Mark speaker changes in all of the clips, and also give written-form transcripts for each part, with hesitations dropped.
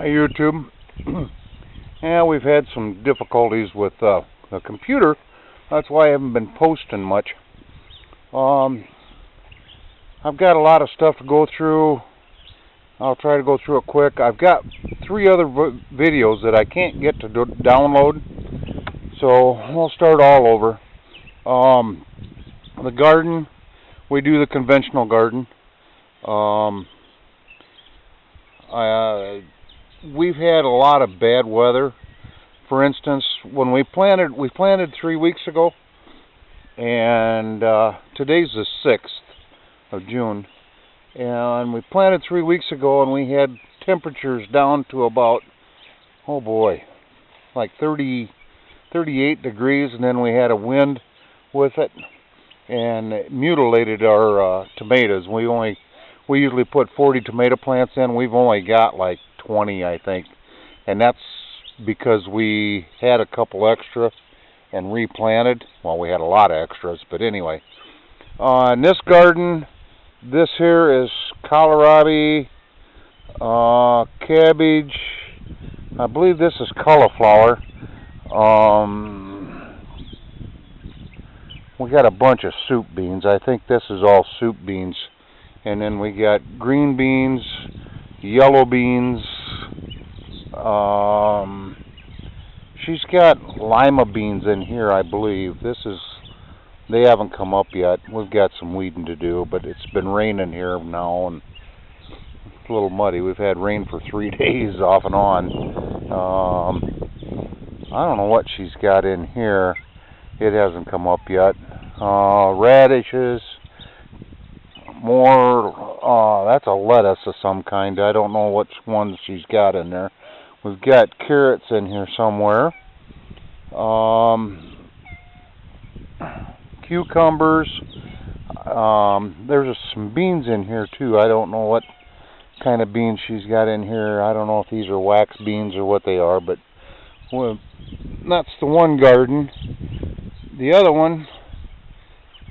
Speaker 1: Hi, YouTube. Yeah, we've had some difficulties with the computer. That's why I haven't been posting much. I've got a lot of stuff to go through. I'll try to go through it quick. I've got 3 other videos that I can't get to download, so we'll start all over. The garden, we do the conventional garden. We've had a lot of bad weather. For instance, when we planted 3 weeks ago, and today's the 6th of June, and we planted 3 weeks ago, and we had temperatures down to about, oh boy, like 38 degrees, and then we had a wind with it, and it mutilated our tomatoes. We usually put 40 tomato plants in. We've only got like 20, I think, and that's because we had a couple extra and replanted. Well, we had a lot of extras, but anyway. In this garden, this here is kohlrabi, cabbage. I believe this is cauliflower. We got a bunch of soup beans. I think this is all soup beans. And then we got green beans, yellow beans. She's got lima beans in here, I believe. They haven't come up yet. We've got some weeding to do, but it's been raining here now, and it's a little muddy. We've had rain for 3 days off and on. I don't know what she's got in here. It hasn't come up yet. Radishes. More, that's a lettuce of some kind. I don't know which ones she's got in there. We've got carrots in here somewhere. Cucumbers. There's some beans in here too. I don't know what kind of beans she's got in here. I don't know if these are wax beans or what they are, but that's the one garden. The other one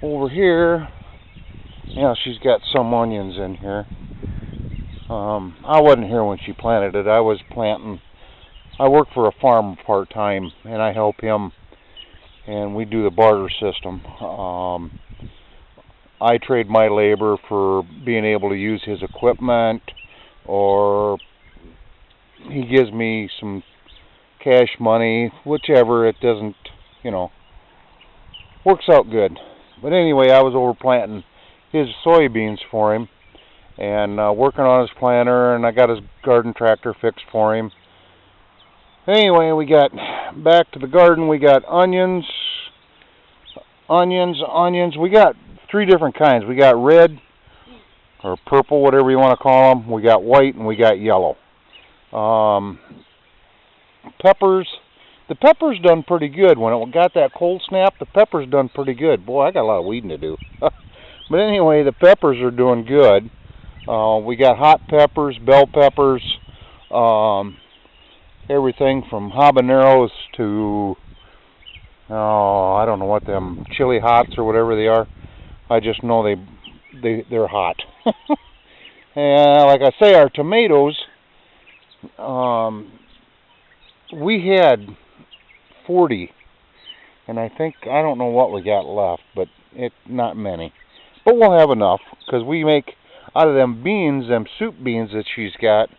Speaker 1: over here, yeah, she's got some onions in here. I wasn't here when she planted it. I work for a farm part-time, and I help him, and we do the barter system. I trade my labor for being able to use his equipment, or he gives me some cash money, whichever. It doesn't, works out good. But anyway, I was over planting his soybeans for him, and working on his planter, and I got his garden tractor fixed for him. Anyway, we got back to the garden. We got onions. We got 3 different kinds. We got red or purple, whatever you want to call them. We got white, and we got yellow. Peppers. The peppers done pretty good. When it got that cold snap, the peppers done pretty good. Boy, I got a lot of weeding to do. But anyway, the peppers are doing good. We got hot peppers, bell peppers, everything from habaneros to, I don't know what them, chili hots or whatever they are. I just know they're hot. And like I say, our tomatoes, we had 40, and I don't know what we got left, but not many. But we'll have enough, because we make, out of them beans, them soup beans that she's got,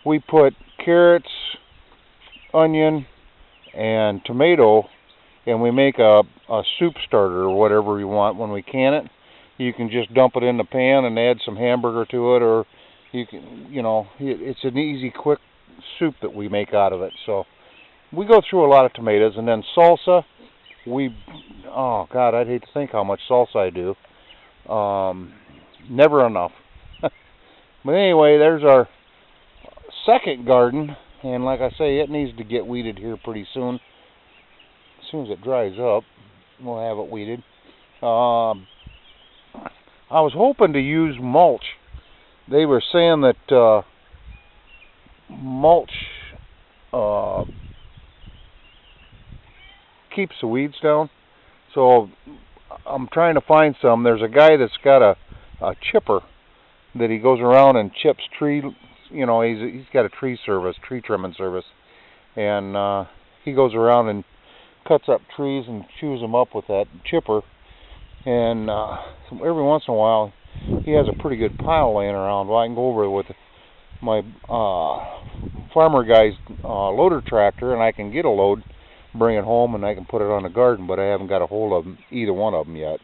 Speaker 1: we put carrots, onion, and tomato, and we make a soup starter or whatever you want. When we can it, you can just dump it in the pan and add some hamburger to it, or you can, it's an easy, quick soup that we make out of it. So we go through a lot of tomatoes. And then salsa, oh God, I'd hate to think how much salsa I do. Never enough. But anyway, there's our second garden, and like I say, it needs to get weeded here pretty soon. As soon as it dries up, we'll have it weeded. I was hoping to use mulch. They were saying that mulch keeps the weeds down, so I'm trying to find some. There's a guy that's got a chipper that he goes around and chips tree you know, he's got a tree trimming service, and he goes around and cuts up trees and chews them up with that chipper. And every once in a while, he has a pretty good pile laying around. Well, I can go over with my farmer guy's loader tractor, and I can get a load, bring it home, and I can put it on the garden. But I haven't got a hold of either one of them yet.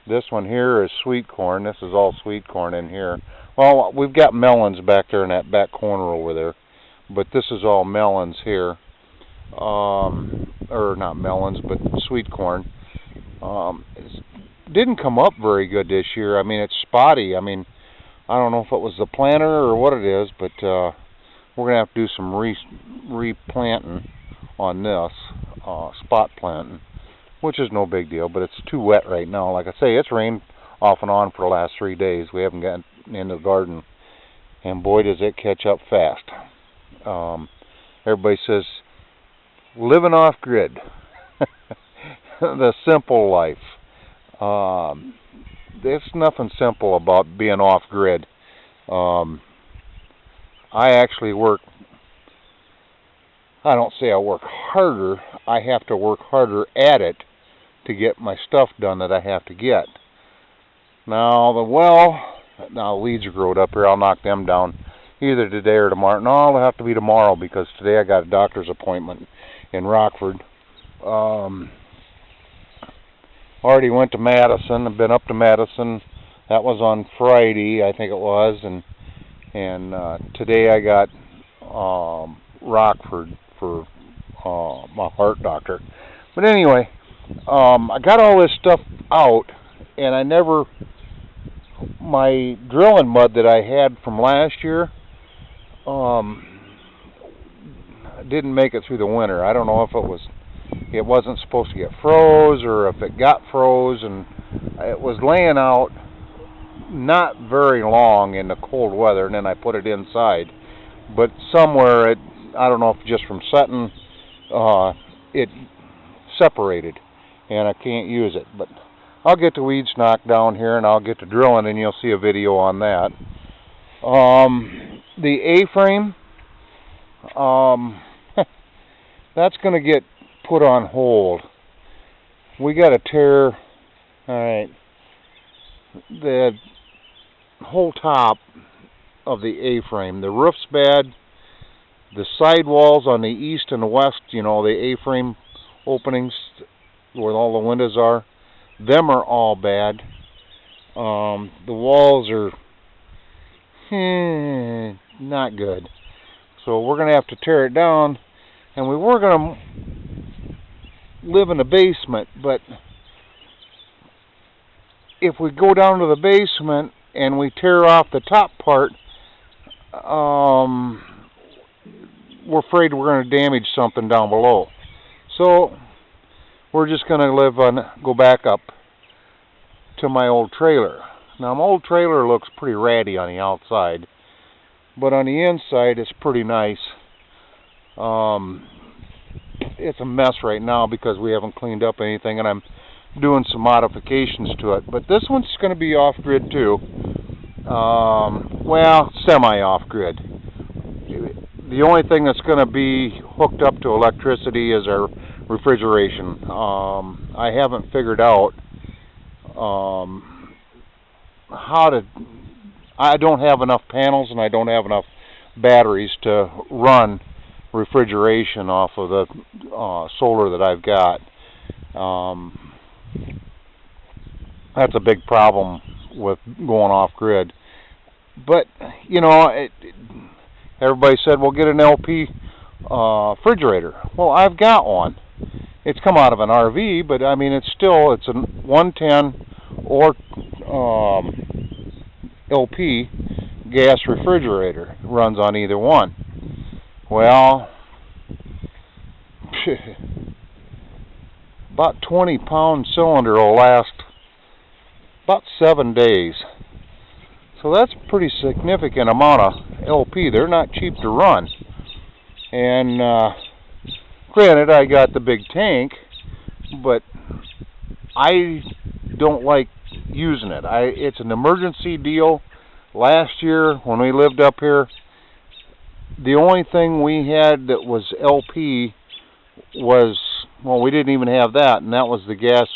Speaker 1: This one here is sweet corn. This is all sweet corn in here. Well, we've got melons back there in that back corner over there, but this is all melons here. Or not melons, but sweet corn. It didn't come up very good this year. I mean, it's spotty. I mean, I don't know if it was the planter or what it is, but we're going to have to do some replanting on this, spot planting, which is no big deal, but it's too wet right now. Like I say, it's rained off and on for the last 3 days. We haven't gotten into the garden, and boy, does it catch up fast. Everybody says, living off grid, the simple life. There's nothing simple about being off grid. I actually work, I don't say I work harder, I have to work harder at it to get my stuff done that I have to get. Now weeds are growing up here. I'll knock them down either today or tomorrow. No, it'll have to be tomorrow because today I got a doctor's appointment in Rockford. Already went to Madison. I've been up to Madison. That was on Friday, I think it was, and today I got Rockford for my heart doctor. But anyway, I got all this stuff out, and my drilling mud that I had from last year didn't make it through the winter. I don't know if it wasn't supposed to get froze or if it got froze, and it was laying out not very long in the cold weather, and then I put it inside. But somewhere, I don't know if just from setting, it separated, and I can't use it. But I'll get the weeds knocked down here, and I'll get to drilling, and you'll see a video on that. The A-frame, that's going to get put on hold. We got to tear, alright, the whole top of the A-frame. The roof's bad. The sidewalls on the east and the west, you know, the A-frame openings where all the windows are, them are all bad. The walls are not good. So we're going to have to tear it down, and we were going to live in the basement, but if we go down to the basement and we tear off the top part, we're afraid we're going to damage something down below. So we're just going to go back up to my old trailer. Now my old trailer looks pretty ratty on the outside, but on the inside it's pretty nice. It's a mess right now because we haven't cleaned up anything, and I'm doing some modifications to it. But this one's going to be off-grid too. Well, semi-off-grid. The only thing that's going to be hooked up to electricity is our refrigeration. I haven't figured out I don't have enough panels, and I don't have enough batteries to run refrigeration off of the solar that I've got. That's a big problem with going off grid. But you know, everybody said, well, get an LP refrigerator. Well, I've got one. It's come out of an RV, but I mean, it's a 110 or LP gas refrigerator. It runs on either one. Well, about 20-pound cylinder will last about 7 days. So that's a pretty significant amount of LP. They're not cheap to run. And granted, I got the big tank, but I don't like using it. It's an emergency deal. Last year, when we lived up here, the only thing we had that was LP was, well, we didn't even have that, and that was the gas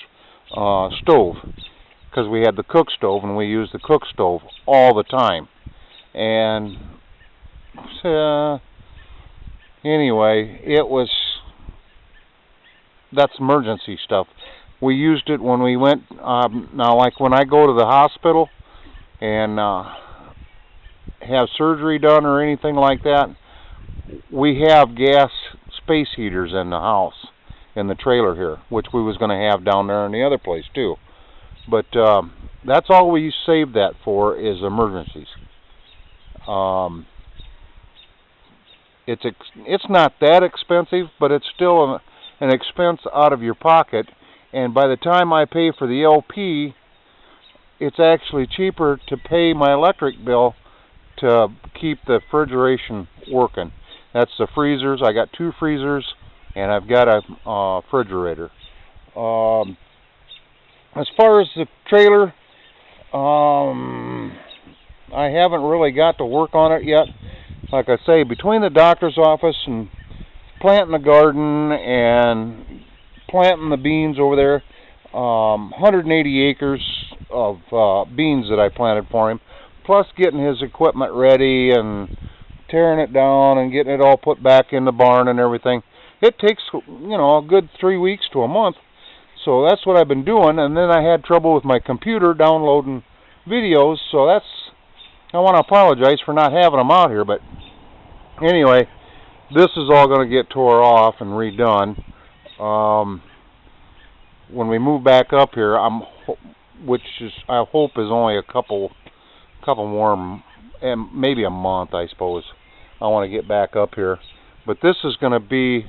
Speaker 1: stove, because we had the cook stove, and we used the cook stove all the time. And anyway, that's emergency stuff. We used it when we went, now like when I go to the hospital and have surgery done or anything like that, we have gas space heaters in the house, in the trailer here, which we was going to have down there in the other place too. But that's all we save that for, is emergencies. It's not that expensive, but it's still an expense out of your pocket. And by the time I pay for the LP, it's actually cheaper to pay my electric bill to keep the refrigeration working. That's the freezers. I got 2 freezers, and I've got a refrigerator. As far as the trailer, I haven't really got to work on it yet. Like I say, between the doctor's office and planting the garden and planting the beans over there, 180 acres of beans that I planted for him, plus getting his equipment ready and tearing it down and getting it all put back in the barn and everything. It takes, a good 3 weeks to a month. So that's what I've been doing. And then I had trouble with my computer downloading videos, so I want to apologize for not having them out here. But anyway, this is all going to get tore off and redone. When we move back up here, which is, I hope is only a couple more, and maybe a month, I suppose. I want to get back up here. But this is going to be,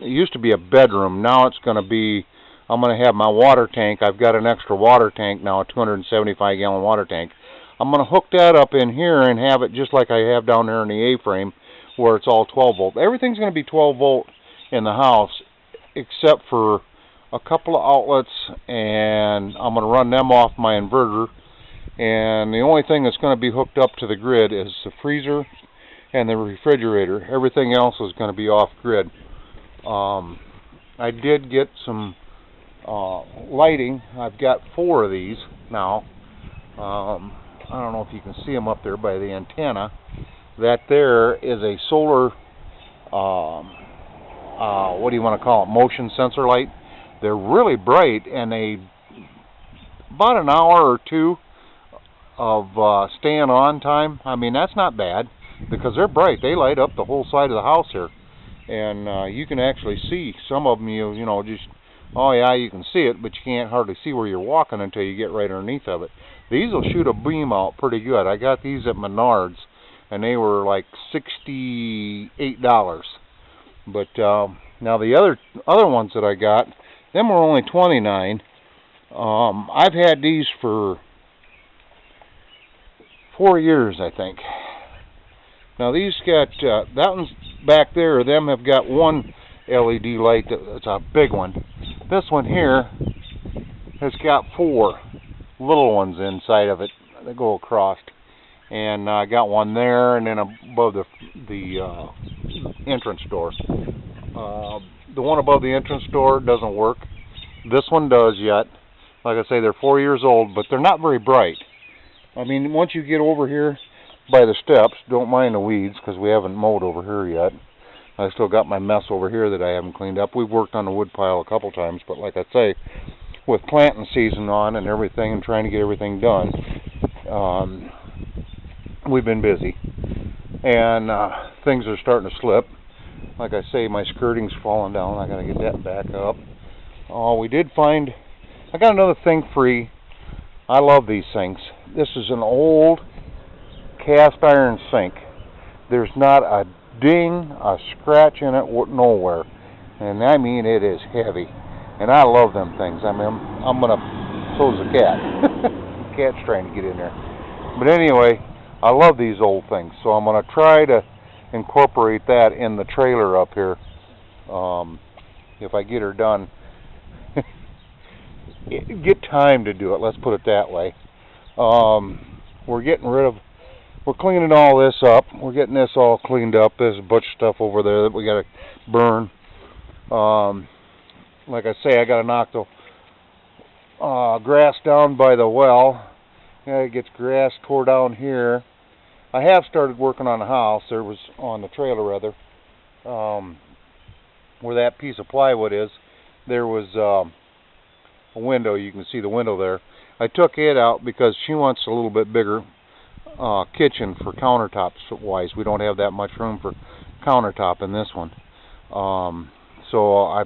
Speaker 1: it used to be a bedroom. Now it's going to be, I'm going to have my water tank. I've got an extra water tank now, a 275-gallon water tank. I'm going to hook that up in here and have it just like I have down there in the A-frame, where it's all 12 volt. Everything's going to be 12 volt in the house, except for a couple of outlets, and I'm going to run them off my inverter. And the only thing that's going to be hooked up to the grid is the freezer and the refrigerator. Everything else is going to be off grid. I did get some lighting. I've got 4 of these now. I don't know if you can see them up there by the antenna. That there is a solar, what do you want to call it, motion sensor light. They're really bright, and about an hour or 2 of staying on time. I mean, that's not bad, because they're bright. They light up the whole side of the house here. And you can actually see some of them, just, oh yeah, you can see it, but you can't hardly see where you're walking until you get right underneath of it. These will shoot a beam out pretty good. I got these at Menards, and they were like $68. But now the other ones that I got, them were only $29. I've had these for 4 years, I think. Now these got, that one's back there, them have got one LED light, that's a big one. This one here has got 4 little ones inside of it that go across. And I got one there, and then above the entrance door. The one above the entrance door doesn't work. This one does yet. Like I say, they're 4 years old, but they're not very bright. I mean, once you get over here by the steps, don't mind the weeds, because we haven't mowed over here yet. I still got my mess over here that I haven't cleaned up. We've worked on the wood pile a couple times, but like I say, with planting season on and everything and trying to get everything done, we've been busy. And things are starting to slip. Like I say, my skirting's falling down. I got to get that back up. We did find, I got another thing free. I love these things. This is an old cast iron sink. There's not a ding, a scratch in it nowhere. And I mean, it is heavy. And I love them things. I mean, I'm going to, so's the cat. The cat's trying to get in there. But anyway, I love these old things. So I'm going to try to incorporate that in the trailer up here. If I get her done. Get time to do it, let's put it that way. We're getting rid of, we're cleaning all this up. We're getting this all cleaned up. There's a bunch of stuff over there that we got to burn. Like I say, I got to knock the grass down by the well. Yeah, it gets grass tore down here. I have started working on the house. There was on the trailer rather, where that piece of plywood is. There was a window. You can see the window there. I took it out because she wants a little bit bigger kitchen for countertops wise. We don't have that much room for countertop in this one. So I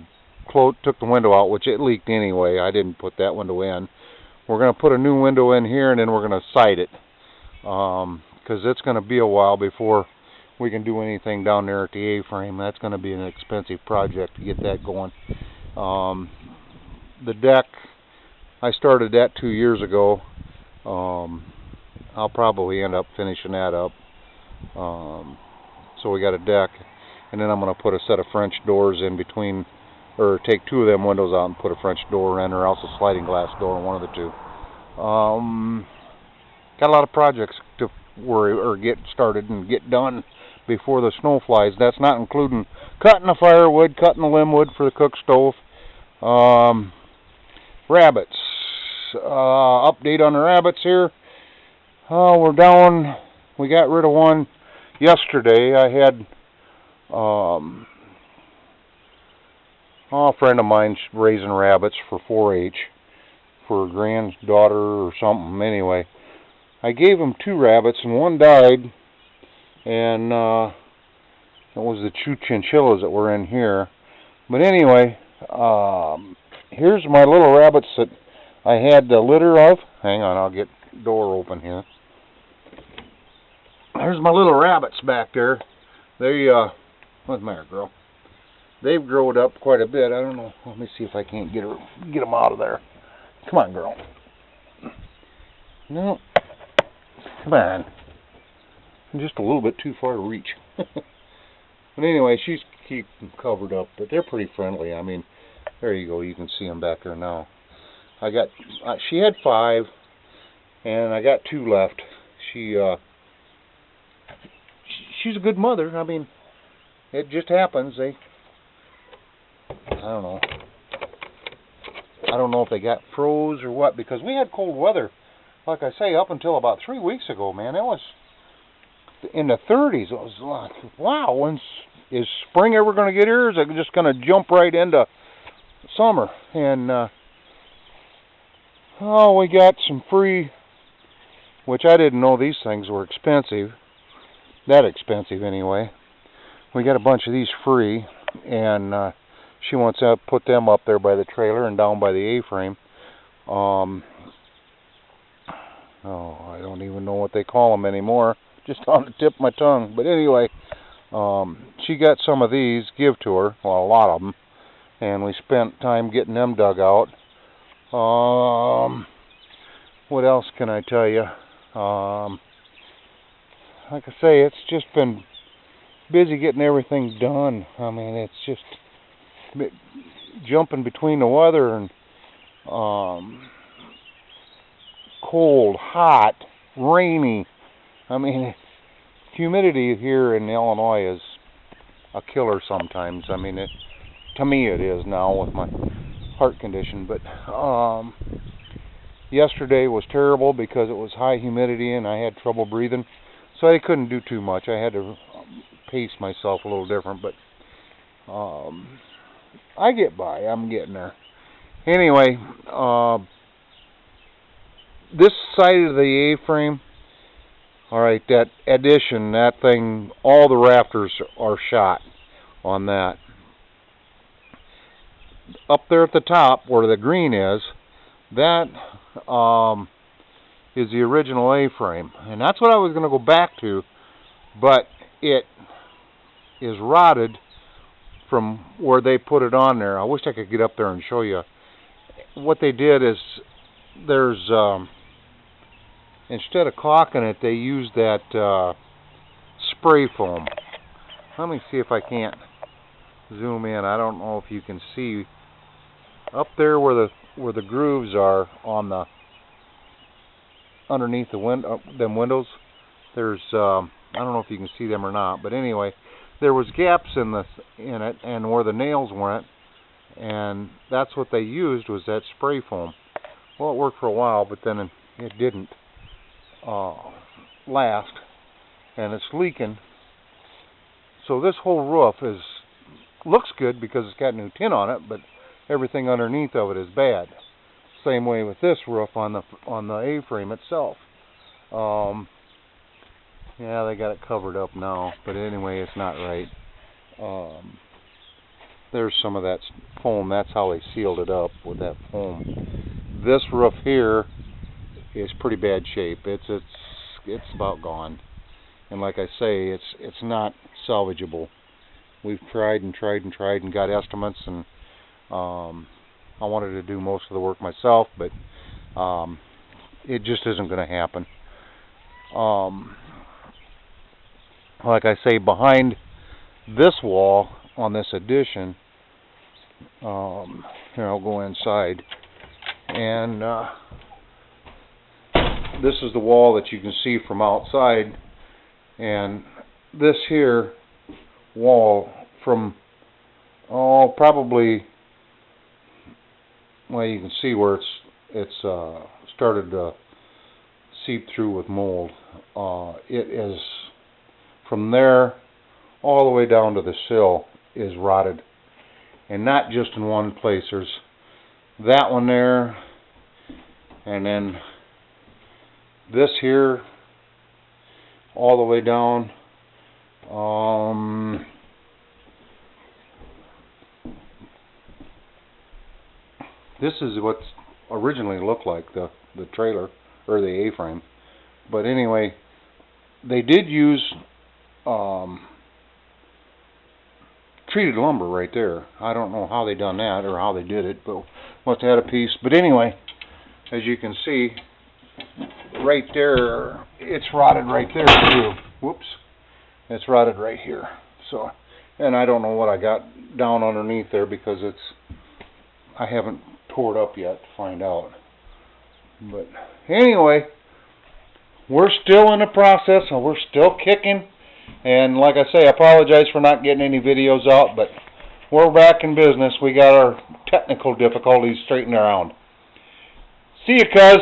Speaker 1: took the window out, which it leaked anyway. I didn't put that window in. We're going to put a new window in here, and then we're going to side it, because it's going to be a while before we can do anything down there at the A-frame. That's going to be an expensive project to get that going. The deck, I started that 2 years ago. I'll probably end up finishing that up. So we got a deck, and then I'm going to put a set of French doors in between, or take two of them windows out and put a French door in, or else a sliding glass door, one of the two. Got a lot of projects to worry or get started and get done before the snow flies. That's not including cutting the firewood, cutting the limb wood for the cook stove. Rabbits. Update on the rabbits here. We're down. We got rid of one yesterday. I had a friend of mine's raising rabbits for 4-H for a granddaughter or something. Anyway, I gave him 2 rabbits and one died, and it was the 2 chinchillas that were in here. But anyway, here's my little rabbits that I had the litter of. Hang on, I'll get the door open here. There's my little rabbits back there. They, what's the matter, girl? They've grown up quite a bit. I don't know. Let me see if I can't get them out of there. Come on, girl. No. Come on. I'm just a little bit too far to reach. But anyway, she's keep them covered up, but they're pretty friendly. I mean, there you go. You can see them back there now. I got. She had 5, and I got 2 left. She's a good mother. I mean, it just happens. I don't know if they got froze or what, because we had cold weather, like I say, up until about 3 weeks ago, man. It was in the 30s. It was like, wow, is spring ever going to get here? Or is it just going to jump right into summer? And, we got some free, which I didn't know these things were expensive. That expensive, anyway. We got a bunch of these free, and she wants to put them up there by the trailer and down by the A-frame. I don't even know what they call them anymore. Just on the tip of my tongue. But anyway, she got some of these give to her, well, a lot of them, and we spent time getting them dug out. What else can I tell you? Like I say, it's just been busy getting everything done. I mean, it's just jumping between the weather and cold, hot, rainy. I mean, humidity here in Illinois is a killer sometimes. I mean, to me it is now with my heart condition. But yesterday was terrible because it was high humidity and I had trouble breathing. So I couldn't do too much. I had to pace myself a little different. But I get by. I'm getting there. Anyway, this side of the A-frame, alright, that addition, that thing, all the rafters are shot on that. Up there at the top, where the green is, that is the original A-frame. And that's what I was going to go back to, but it is rotted from where they put it on there. I wish I could get up there and show you. What they did is, there's, instead of caulking it, they used that spray foam. Let me see if I can't zoom in. I don't know if you can see up there where the grooves are on the underneath the them windows. There's I don't know if you can see them or not, but anyway, there was gaps in it, and where the nails went, and that's what they used, was that spray foam. Well, it worked for a while, but then it didn't last, and it's leaking. So this whole roof looks good because it's got new tin on it, but everything underneath of it is bad. Same way with this roof on the A-frame itself. Yeah, they got it covered up now, but anyway, it's not right. There's some of that foam. That's how they sealed it up, with that foam. This roof here is pretty bad shape. It's about gone, and like I say, it's not salvageable. We've tried and got estimates, and I wanted to do most of the work myself, but it just isn't going to happen. Like I say, behind this wall on this addition, here, I'll go inside, and this is the wall that you can see from outside, and this here wall from probably, well, you can see where it's started to seep through with mold. It is from there all the way down to the sill is rotted, and not just in one place. There's that one there, and then this here all the way down. This is what originally looked like the trailer, or the A-frame. But anyway, they did use treated lumber right there. I don't know how they done that or how they did it, but must have had a piece. But anyway, as you can see right there, it's rotted right there too. Whoops. It's rotted right here. So, and I don't know what I got down underneath there, because I haven't tore it up yet to find out. But anyway, we're still in the process, and we're still kicking. And like I say, I apologize for not getting any videos out, but we're back in business. We got our technical difficulties straightened around. See you, cuz.